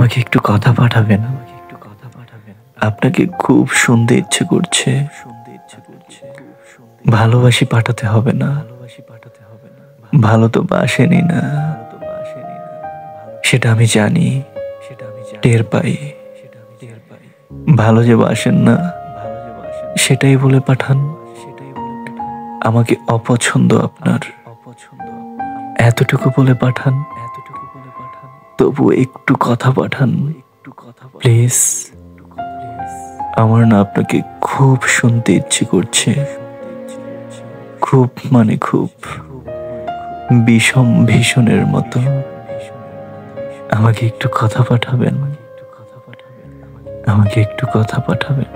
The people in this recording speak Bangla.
আমাকে একটু কথা পাঠাবেন। আপনাকে খুব শুনতে ইচ্ছে করছে। ভালোবাসি পাঠাতে হবে না, ভালো তো বাসেনি না, সেটা আমি জানি, টের পাই। ভালো যে বাসেন না সেটাই বলে পাঠান। আমাকে অপছন্দ আপনার, এতটুকু বলে পাঠান। তবু একটু কথা পাঠান প্লিজ। আমার না আপনাকে খুব শুনতে ইচ্ছে করছে, খুব মানে খুব, বিষম ভীষণের মতো। আমাকে একটু কথা পাঠাবেন, আমাকে একটু কথা পাঠাবেন।